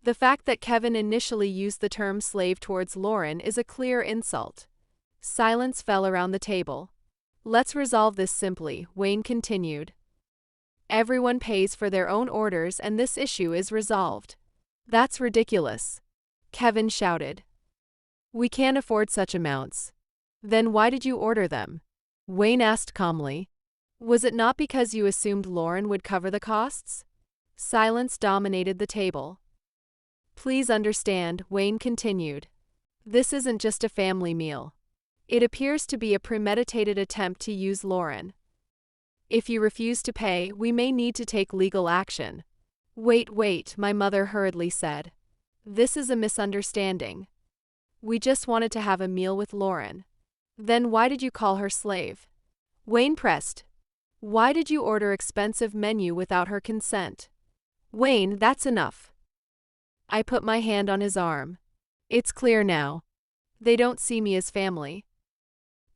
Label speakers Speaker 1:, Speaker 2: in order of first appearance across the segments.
Speaker 1: The fact that Kevin initially used the term slave towards Lauren is a clear insult. Silence fell around the table. Let's resolve this simply, Wayne continued. Everyone pays for their own orders and this issue is resolved. That's ridiculous, Kevin shouted. We can't afford such amounts. Then why did you order them? Wayne asked calmly. Was it not because you assumed Lauren would cover the costs? Silence dominated the table. Please understand, Wayne continued. This isn't just a family meal. It appears to be a premeditated attempt to use Lauren. If you refuse to pay, we may need to take legal action. Wait, my mother hurriedly said. This is a misunderstanding. We just wanted to have a meal with Lauren. Then why did you call her slave? Wayne pressed. Why did you order expensive menu without her consent? Wayne, that's enough. I put my hand on his arm. It's clear now. They don't see me as family.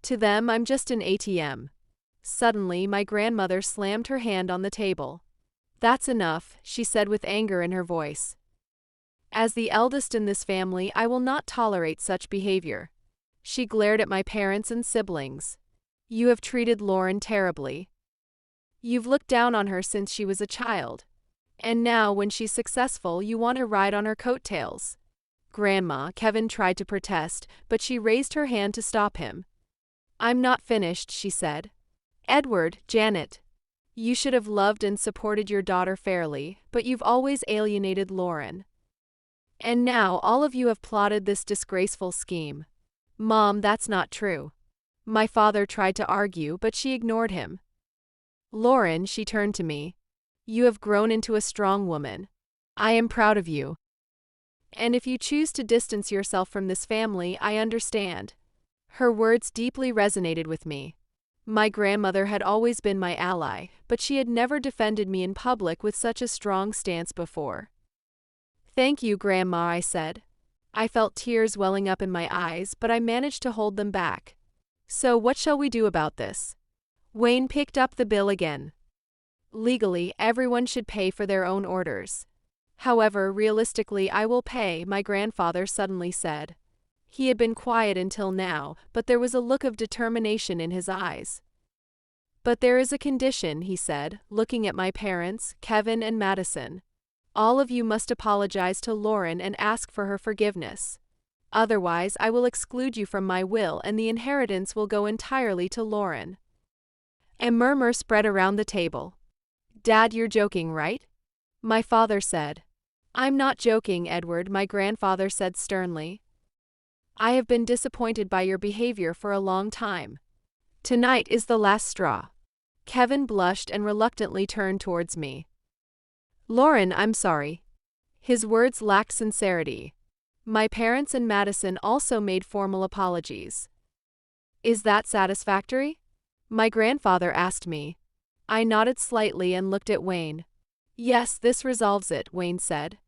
Speaker 1: To them, I'm just an ATM. Suddenly, my grandmother slammed her hand on the table. That's enough, she said with anger in her voice. As the eldest in this family, I will not tolerate such behavior. She glared at my parents and siblings. You have treated Lauren terribly. You've looked down on her since she was a child. And now, when she's successful, you want to ride on her coattails. Grandma, Kevin tried to protest, but she raised her hand to stop him. I'm not finished, she said. Edward, Janet. You should have loved and supported your daughter fairly, but you've always alienated Lauren. And now all of you have plotted this disgraceful scheme. Mom, that's not true. My father tried to argue, but she ignored him. Lauren, she turned to me. You have grown into a strong woman. I am proud of you. And if you choose to distance yourself from this family, I understand. Her words deeply resonated with me. My grandmother had always been my ally, but she had never defended me in public with such a strong stance before. Thank you, Grandma, I said. I felt tears welling up in my eyes, but I managed to hold them back. So what shall we do about this? Wayne picked up the bill again. Legally, everyone should pay for their own orders. However, realistically, I will pay, my grandfather suddenly said. He had been quiet until now, but there was a look of determination in his eyes. But there is a condition, he said, looking at my parents, Kevin and Madison. All of you must apologize to Lauren and ask for her forgiveness. Otherwise, I will exclude you from my will and the inheritance will go entirely to Lauren. A murmur spread around the table. Dad, you're joking, right? My father said. I'm not joking, Edward, my grandfather said sternly. I have been disappointed by your behavior for a long time. Tonight is the last straw. Kevin blushed and reluctantly turned towards me. Lauren, I'm sorry. His words lacked sincerity. My parents and Madison also made formal apologies. Is that satisfactory? My grandfather asked me. I nodded slightly and looked at Wayne. Yes, this resolves it, Wayne said.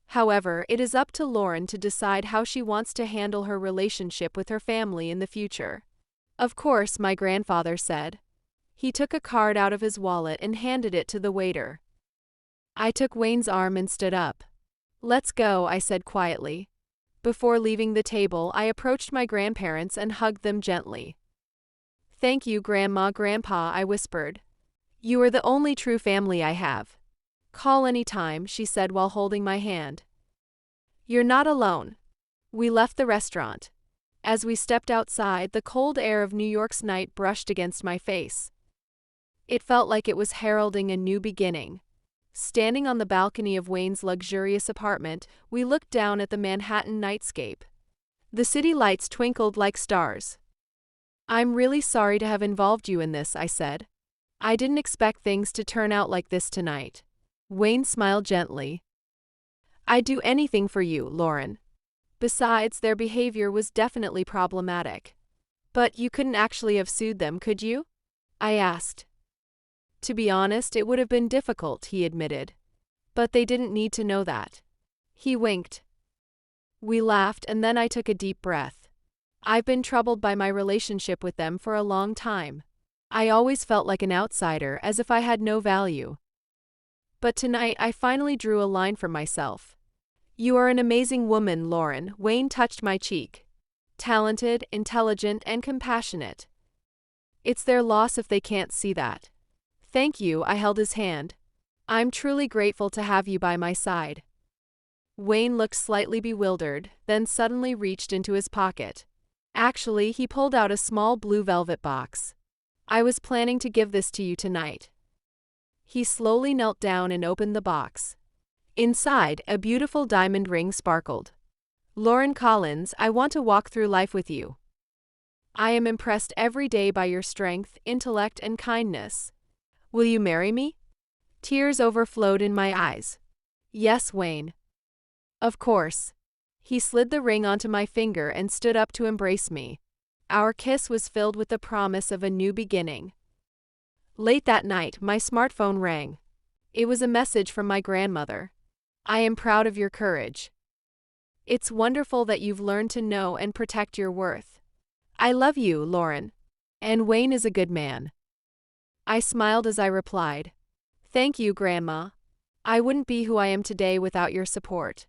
Speaker 1: However, it is up to Lauren to decide how she wants to handle her relationship with her family in the future. Of course, my grandfather said. He took a card out of his wallet and handed it to the waiter. I took Wayne's arm and stood up. Let's go, I said quietly. Before leaving the table, I approached my grandparents and hugged them gently. Thank you, Grandma, Grandpa, I whispered. You are the only true family I have. Call any time, she said while holding my hand. You're not alone. We left the restaurant. As we stepped outside, the cold air of New York's night brushed against my face. It felt like it was heralding a new beginning. Standing on the balcony of Wayne's luxurious apartment, we looked down at the Manhattan nightscape. The city lights twinkled like stars. I'm really sorry to have involved you in this, I said. I didn't expect things to turn out like this tonight. Wayne smiled gently. I'd do anything for you, Lauren. Besides, their behavior was definitely problematic. But you couldn't actually have sued them, could you? I asked. To be honest, it would have been difficult, he admitted. But they didn't need to know that. He winked. We laughed, and then I took a deep breath. I've been troubled by my relationship with them for a long time. I always felt like an outsider, as if I had no value. But tonight I finally drew a line for myself. You are an amazing woman, Lauren. Wayne touched my cheek. Talented, intelligent, and compassionate. It's their loss if they can't see that. Thank you, I held his hand. I'm truly grateful to have you by my side. Wayne looked slightly bewildered, then suddenly reached into his pocket. Actually, he pulled out a small blue velvet box. I was planning to give this to you tonight. He slowly knelt down and opened the box. Inside, a beautiful diamond ring sparkled. Lauren Collins, I want to walk through life with you. I am impressed every day by your strength, intellect, and kindness. Will you marry me? Tears overflowed in my eyes. Yes, Wayne. Of course. He slid the ring onto my finger and stood up to embrace me. Our kiss was filled with the promise of a new beginning. Late that night, my smartphone rang. It was a message from my grandmother. I am proud of your courage. It's wonderful that you've learned to know and protect your worth. I love you, Lauren. And Wayne is a good man. I smiled as I replied, Thank you, Grandma. I wouldn't be who I am today without your support.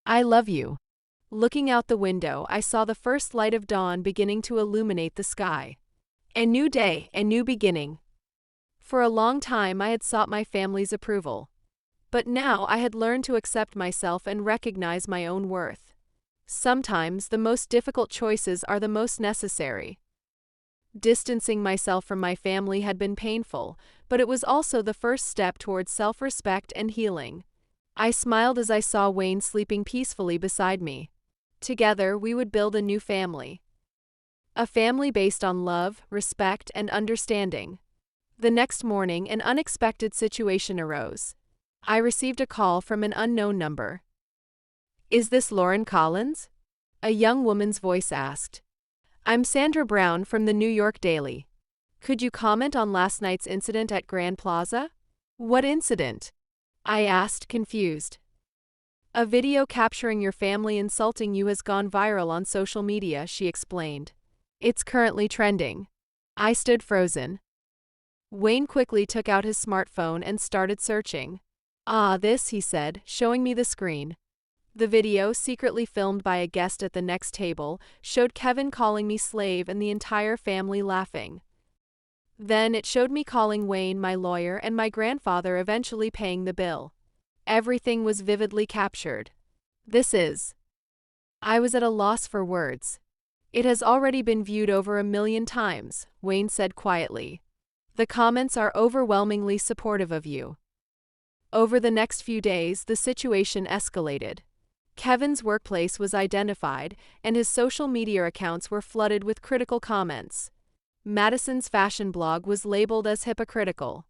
Speaker 1: I love you. Looking out the window, I saw the first light of dawn beginning to illuminate the sky. A new day, a new beginning. For a long time I had sought my family's approval. But now I had learned to accept myself and recognize my own worth. Sometimes the most difficult choices are the most necessary. Distancing myself from my family had been painful, but it was also the first step towards self-respect and healing. I smiled as I saw Wayne sleeping peacefully beside me. Together, we would build a new family. A family based on love, respect, and understanding. The next morning, an unexpected situation arose. I received a call from an unknown number. Is this Lauren Collins? A young woman's voice asked. I'm Sandra Brown from the New York Daily. Could you comment on last night's incident at Grand Plaza? What incident? I asked, confused. A video capturing your family insulting you has gone viral on social media, she explained. It's currently trending. I stood frozen. Wayne quickly took out his smartphone and started searching. Ah, this, he said, showing me the screen. The video, secretly filmed by a guest at the next table, showed Kevin calling me slave and the entire family laughing. Then it showed me calling Wayne my lawyer and my grandfather eventually paying the bill. Everything was vividly captured. I was at a loss for words. It has already been viewed over 1 million times, Wayne said quietly. The comments are overwhelmingly supportive of you. Over the next few days, the situation escalated. Kevin's workplace was identified, and his social media accounts were flooded with critical comments. Madison's fashion blog was labeled as hypocritical.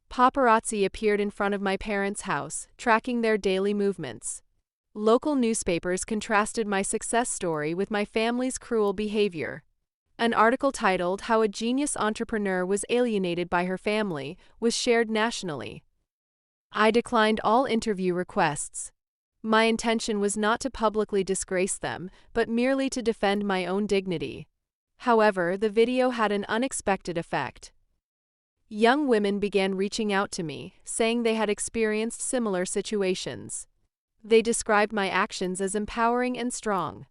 Speaker 1: Paparazzi appeared in front of my parents' house, tracking their daily movements. Local newspapers contrasted my success story with my family's cruel behavior. An article titled How a Genius Entrepreneur Was Alienated by Her Family was shared nationally. I declined all interview requests. My intention was not to publicly disgrace them, but merely to defend my own dignity. However, the video had an unexpected effect. Young women began reaching out to me, saying they had experienced similar situations. They described my actions as empowering and strong.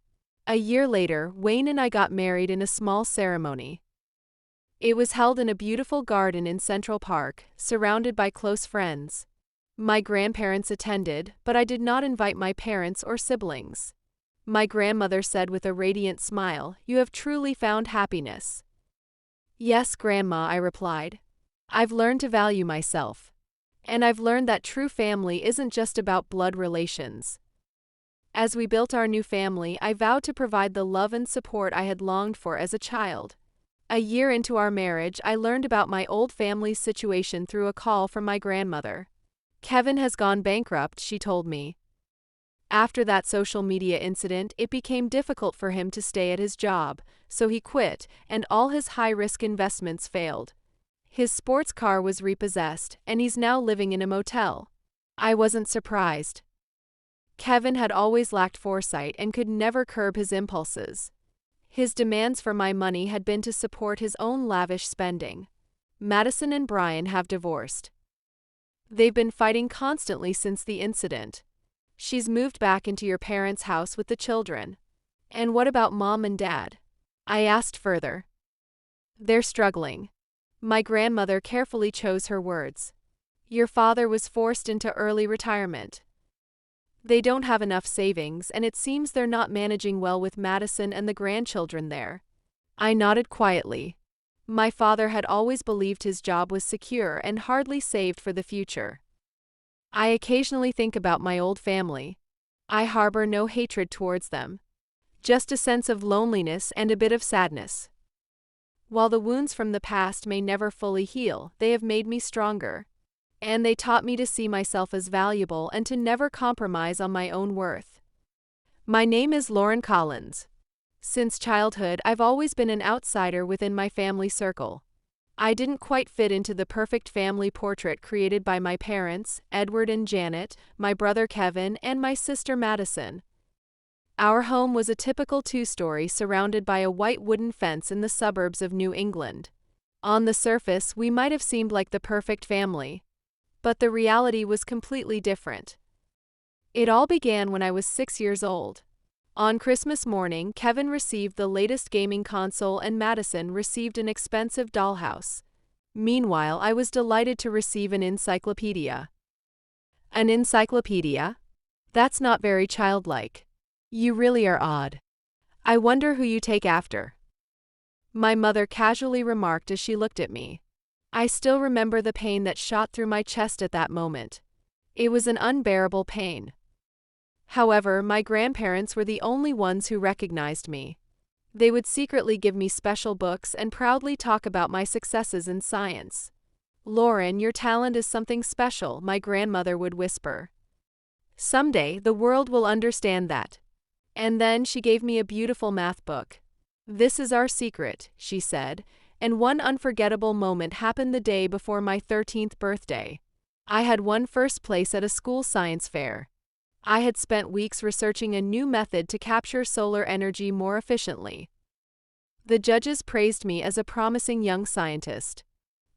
Speaker 1: A year later, Wayne and I got married in a small ceremony. It was held in a beautiful garden in Central Park, surrounded by close friends. My grandparents attended, but I did not invite my parents or siblings. My grandmother said with a radiant smile, "You have truly found happiness." "Yes, Grandma," I replied. "I've learned to value myself. And I've learned that true family isn't just about blood relations." As we built our new family, I vowed to provide the love and support I had longed for as a child. A year into our marriage, I learned about my old family's situation through a call from my grandmother. "Kevin has gone bankrupt," she told me. After that social media incident, it became difficult for him to stay at his job, so he quit, and all his high-risk investments failed. His sports car was repossessed, and he's now living in a motel. I wasn't surprised. Kevin had always lacked foresight and could never curb his impulses. His demands for my money had been to support his own lavish spending. Madison and Brian have divorced. They've been fighting constantly since the incident. She's moved back into your parents' house with the children. And what about mom and dad? I asked further. They're struggling. My grandmother carefully chose her words. Your father was forced into early retirement. They don't have enough savings, and it seems they're not managing well with Madison and the grandchildren there. I nodded quietly. My father had always believed his job was secure and hardly saved for the future. I occasionally think about my old family. I harbor no hatred towards them. Just a sense of loneliness and a bit of sadness. While the wounds from the past may never fully heal, they have made me stronger. And they taught me to see myself as valuable and to never compromise on my own worth. My name is Lauren Collins. Since childhood, I've always been an outsider within my family circle. I didn't quite fit into the perfect family portrait created by my parents, Edward and Janet, my brother Kevin, and my sister Madison. Our home was a typical two-story surrounded by a white wooden fence in the suburbs of New England. On the surface, we might have seemed like the perfect family. But the reality was completely different. It all began when I was 6 years old. On Christmas morning, Kevin received the latest gaming console and Madison received an expensive dollhouse. Meanwhile, I was delighted to receive an encyclopedia. An encyclopedia? That's not very childlike. You really are odd. I wonder who you take after. My mother casually remarked as she looked at me. I still remember the pain that shot through my chest at that moment. It was an unbearable pain. However, my grandparents were the only ones who recognized me. They would secretly give me special books and proudly talk about my successes in science. Lauren, your talent is something special, my grandmother would whisper. Someday, the world will understand that. And then she gave me a beautiful math book. This is our secret, she said, and one unforgettable moment happened the day before my 13th birthday. I had won first place at a school science fair. I had spent weeks researching a new method to capture solar energy more efficiently. The judges praised me as a promising young scientist.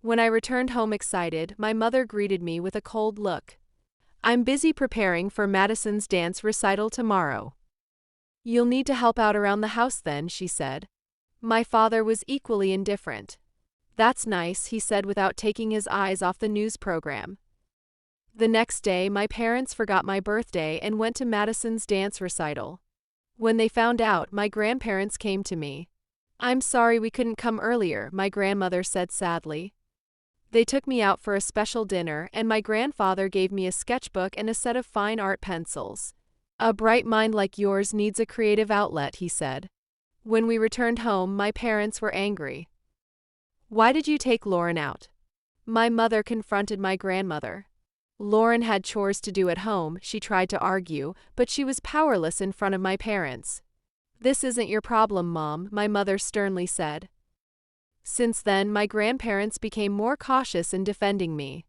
Speaker 1: When I returned home excited, my mother greeted me with a cold look. I'm busy preparing for Madison's dance recital tomorrow. You'll need to help out around the house then, she said. My father was equally indifferent. That's nice, he said without taking his eyes off the news program. The next day, my parents forgot my birthday and went to Madison's dance recital. When they found out, my grandparents came to me. I'm sorry we couldn't come earlier, my grandmother said sadly. They took me out for a special dinner, and my grandfather gave me a sketchbook and a set of fine art pencils. A bright mind like yours needs a creative outlet, he said. When we returned home, my parents were angry. Why did you take Lauren out? My mother confronted my grandmother. Lauren had chores to do at home, she tried to argue, but she was powerless in front of my parents. This isn't your problem, Mom, my mother sternly said. Since then, my grandparents became more cautious in defending me.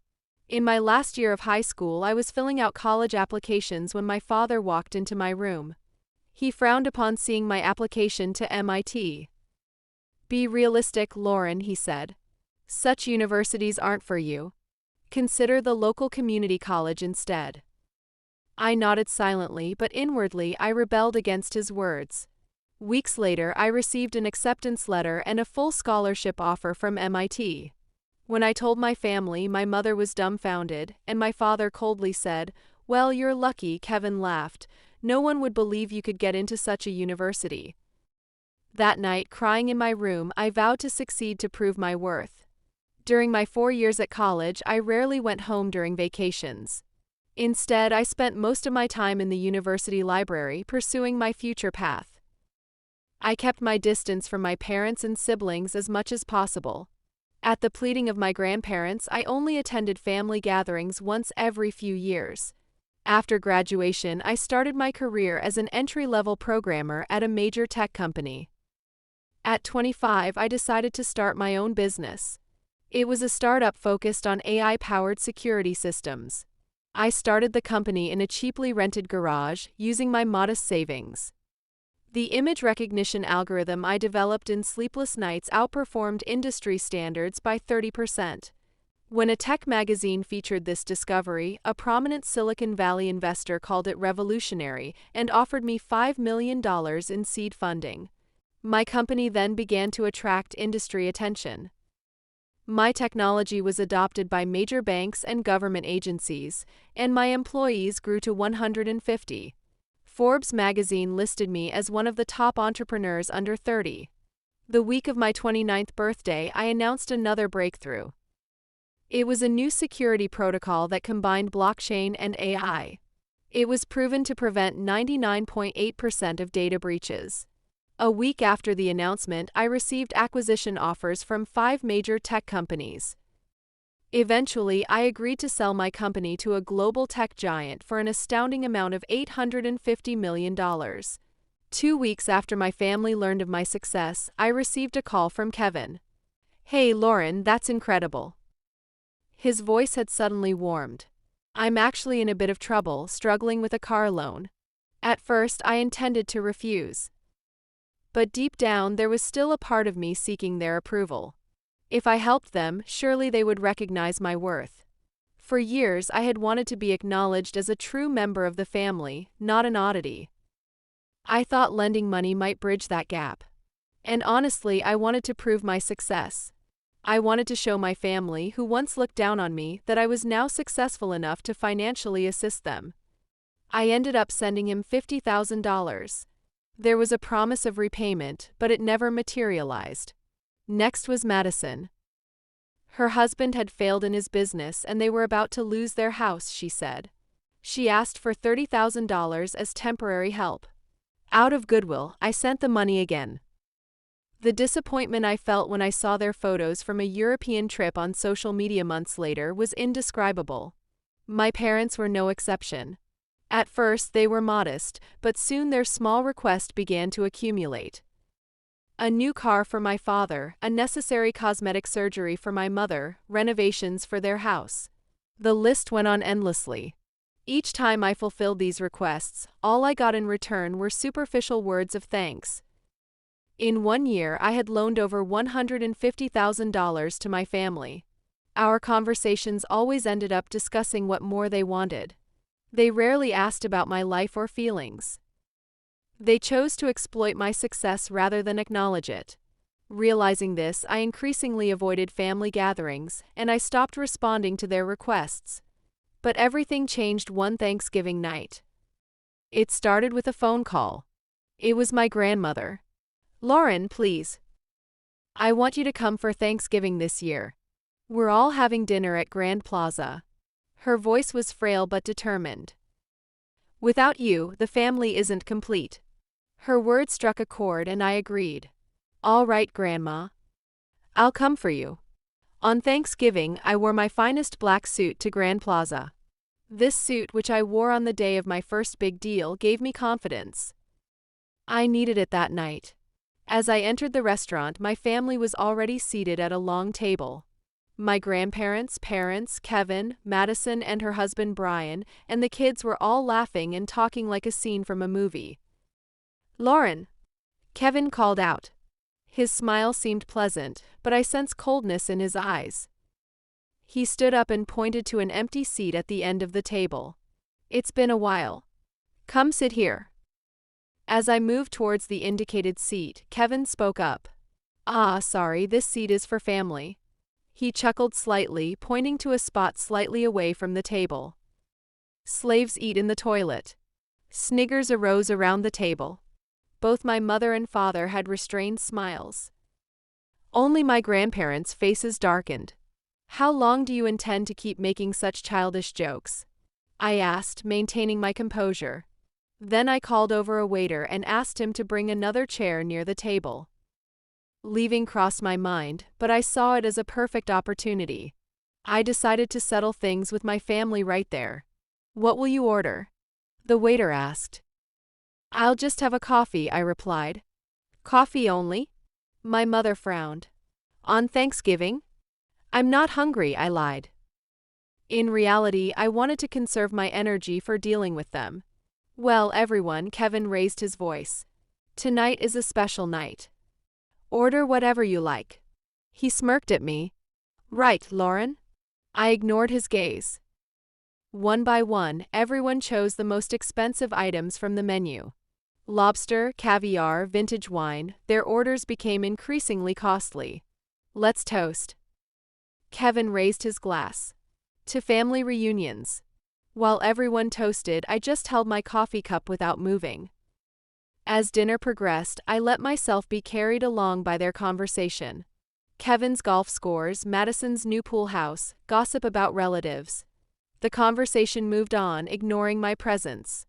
Speaker 1: In my last year of high school, I was filling out college applications when my father walked into my room. He frowned upon seeing my application to MIT. Be realistic, Lauren, he said. Such universities aren't for you. Consider the local community college instead. I nodded silently, but inwardly I rebelled against his words. Weeks later, I received an acceptance letter and a full scholarship offer from MIT. When I told my family, my mother was dumbfounded, and my father coldly said, Well, you're lucky, Kevin laughed. No one would believe you could get into such a university. That night, crying in my room, I vowed to succeed to prove my worth. During my 4 years at college, I rarely went home during vacations. Instead, I spent most of my time in the university library pursuing my future path. I kept my distance from my parents and siblings as much as possible. At the pleading of my grandparents, I only attended family gatherings once every few years. After graduation, I started my career as an entry-level programmer at a major tech company. At 25, I decided to start my own business. It was a startup focused on AI-powered security systems. I started the company in a cheaply rented garage, using my modest savings. The image recognition algorithm I developed in sleepless nights outperformed industry standards by 30%. When a tech magazine featured this discovery, a prominent Silicon Valley investor called it revolutionary and offered me $5 million in seed funding. My company then began to attract industry attention. My technology was adopted by major banks and government agencies, and my employees grew to 150. Forbes magazine listed me as one of the top entrepreneurs under 30. The week of my 29th birthday, I announced another breakthrough. It was a new security protocol that combined blockchain and AI. It was proven to prevent 99.8% of data breaches. A week after the announcement, I received acquisition offers from 5 major tech companies. Eventually, I agreed to sell my company to a global tech giant for an astounding amount of $850 million. 2 weeks after my family learned of my success, I received a call from Kevin. "Hey, Lauren, that's incredible." His voice had suddenly warmed. "I'm actually in a bit of trouble, struggling with a car loan." At first, I intended to refuse. But deep down, there was still a part of me seeking their approval. If I helped them, surely they would recognize my worth. For years, I had wanted to be acknowledged as a true member of the family, not an oddity. I thought lending money might bridge that gap. And honestly, I wanted to prove my success. I wanted to show my family, who once looked down on me, that I was now successful enough to financially assist them. I ended up sending him $50,000. There was a promise of repayment, but it never materialized. Next was Madison. Her husband had failed in his business and they were about to lose their house, she said. She asked for $30,000 as temporary help. Out of goodwill, I sent the money again. The disappointment I felt when I saw their photos from a European trip on social media months later was indescribable. My parents were no exception. At first, they were modest, but soon their small request began to accumulate. A new car for my father, a necessary cosmetic surgery for my mother, renovations for their house. The list went on endlessly. Each time I fulfilled these requests, all I got in return were superficial words of thanks. In 1 year, I had loaned over $150,000 to my family. Our conversations always ended up discussing what more they wanted. They rarely asked about my life or feelings. They chose to exploit my success rather than acknowledge it. Realizing this, I increasingly avoided family gatherings, and I stopped responding to their requests. But everything changed one Thanksgiving night. It started with a phone call. It was my grandmother. "Lauren, please. I want you to come for Thanksgiving this year. We're all having dinner at Grand Plaza." Her voice was frail but determined. "Without you, the family isn't complete." Her words struck a chord and I agreed. "All right, Grandma. I'll come for you." On Thanksgiving, I wore my finest black suit to Grand Plaza. This suit, which I wore on the day of my first big deal, gave me confidence. I needed it that night. As I entered the restaurant, my family was already seated at a long table. My grandparents, parents, Kevin, Madison and her husband Brian, and the kids were all laughing and talking like a scene from a movie. "Lauren," Kevin called out. His smile seemed pleasant, but I sensed coldness in his eyes. He stood up and pointed to an empty seat at the end of the table. "It's been a while. Come sit here." As I moved towards the indicated seat, Kevin spoke up. Sorry, this seat is for family." He chuckled slightly, pointing to a spot slightly away from the table. "Slaves eat in the toilet." Sniggers arose around the table. Both my mother and father had restrained smiles. Only my grandparents' faces darkened. "How long do you intend to keep making such childish jokes?" I asked, maintaining my composure. Then I called over a waiter and asked him to bring another chair near the table. Leaving crossed my mind, but I saw it as a perfect opportunity. I decided to settle things with my family right there. "What will you order?" the waiter asked. "I'll just have a coffee," I replied. "Coffee only?" My mother frowned. "On Thanksgiving?" "I'm not hungry," I lied. In reality, I wanted to conserve my energy for dealing with them. "Well, everyone," Kevin raised his voice. "Tonight is a special night. Order whatever you like." He smirked at me. "Right, Lauren? I ignored his gaze. One by one, everyone chose the most expensive items from the menu. Lobster, caviar, vintage wine, their orders became increasingly costly. Let's toast. Kevin raised his glass. To family reunions. While everyone toasted, I just held my coffee cup without moving. As dinner progressed, I let myself be carried along by their conversation. Kevin's golf scores, Madison's new pool house, gossip about relatives. The conversation moved on, ignoring my presence.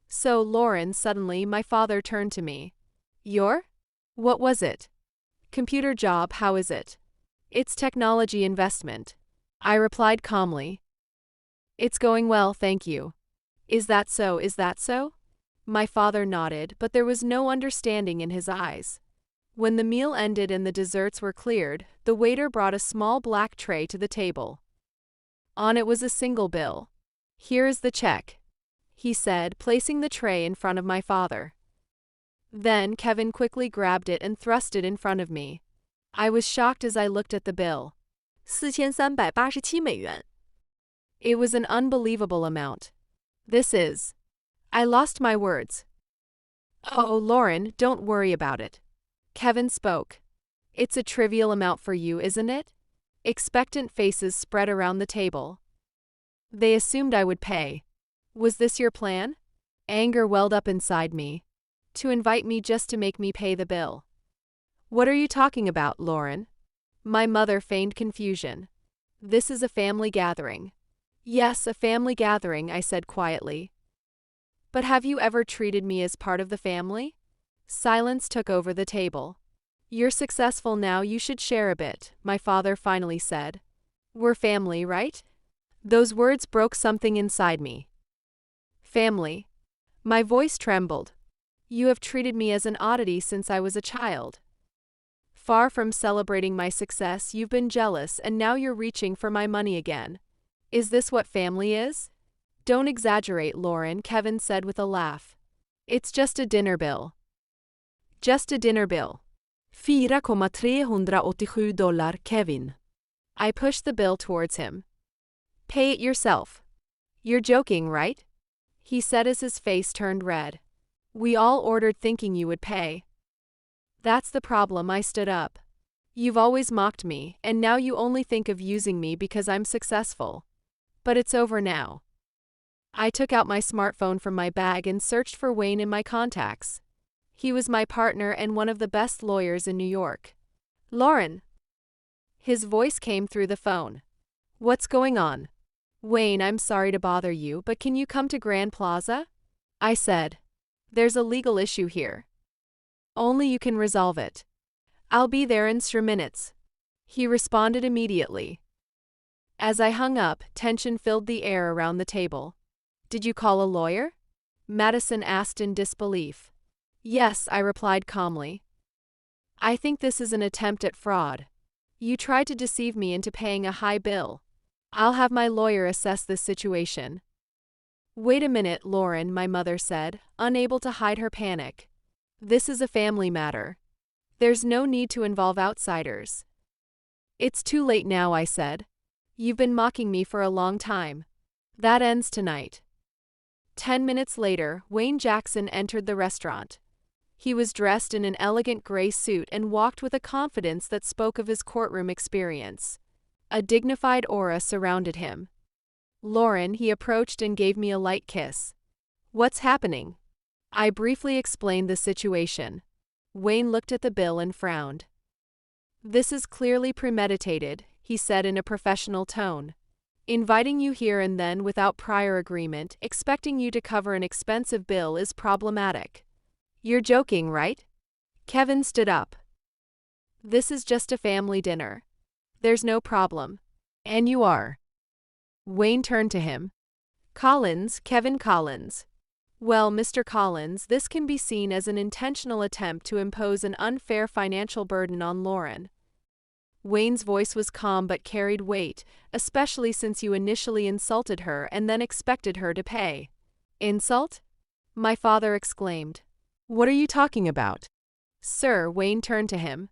Speaker 1: So, Lauren, suddenly my father turned to me. What was it? Computer job, how is it? It's technology investment. I replied calmly. It's going well, thank you. Is that so, is that so? My father nodded, but there was no understanding in his eyes. When the meal ended and the desserts were cleared, the waiter brought a small black tray to the table. On it was a single bill. Here is the check, he said, placing the tray in front of my father. Then Kevin quickly grabbed it and thrust it in front of me. I was shocked as I looked at the bill.
Speaker 2: 4387美元.
Speaker 1: It was an unbelievable amount. I lost my words. Oh, Lauren, don't worry about it. Kevin spoke. It's a trivial amount for you, isn't it? Expectant faces spread around the table. They assumed I would pay. Was this your plan? Anger welled up inside me. To invite me just to make me pay the bill. What are you talking about, Lauren? My mother feigned confusion. This is a family gathering. Yes, a family gathering, I said quietly. But have you ever treated me as part of the family? Silence took over the table. You're successful now, you should share a bit, my father finally said. We're family, right? Those words broke something inside me. Family. My voice trembled. You have treated me as an oddity since I was a child. Far from celebrating my success, you've been jealous and now you're reaching for my money again. Is this what family is? Don't exaggerate, Lauren, Kevin said with a laugh. It's just a dinner bill. Just a dinner bill.
Speaker 2: $4,387, Kevin.
Speaker 1: I pushed the bill towards him. Pay it yourself. You're joking, right? He said as his face turned red. We all ordered thinking you would pay. That's the problem, I stood up. You've always mocked me, and now you only think of using me because I'm successful. But it's over now. I took out my smartphone from my bag and searched for Wayne in my contacts. He was my partner and one of the best lawyers in New York. Lauren. His voice came through the phone. What's going on? Wayne, I'm sorry to bother you, but can you come to Grand Plaza? I said. There's a legal issue here. Only you can resolve it. I'll be there in 3 minutes. He responded immediately. As I hung up, tension filled the air around the table. Did you call a lawyer? Madison asked in disbelief. Yes, I replied calmly. I think this is an attempt at fraud. You tried to deceive me into paying a high bill. I'll have my lawyer assess this situation. Wait a minute, Lauren, my mother said, unable to hide her panic. This is a family matter. There's no need to involve outsiders. It's too late now, I said. You've been mocking me for a long time. That ends tonight. 10 minutes later, Wayne Jackson entered the restaurant. He was dressed in an elegant gray suit and walked with a confidence that spoke of his courtroom experience. A dignified aura surrounded him. Lauren, he approached and gave me a light kiss. What's happening? I briefly explained the situation. Wayne looked at the bill and frowned. This is clearly premeditated, he said in a professional tone. Inviting you here and then without prior agreement, expecting you to cover an expensive bill is problematic. You're joking, right? Kevin stood up. This is just a family dinner. There's no problem. And you are. Wayne turned to him. Collins, Kevin Collins. Well, Mr. Collins, this can be seen as an intentional attempt to impose an unfair financial burden on Lauren. Wayne's voice was calm but carried weight, especially since you initially insulted her and then expected her to pay. Insult? My father exclaimed. What are you talking about? Sir, Wayne turned to him.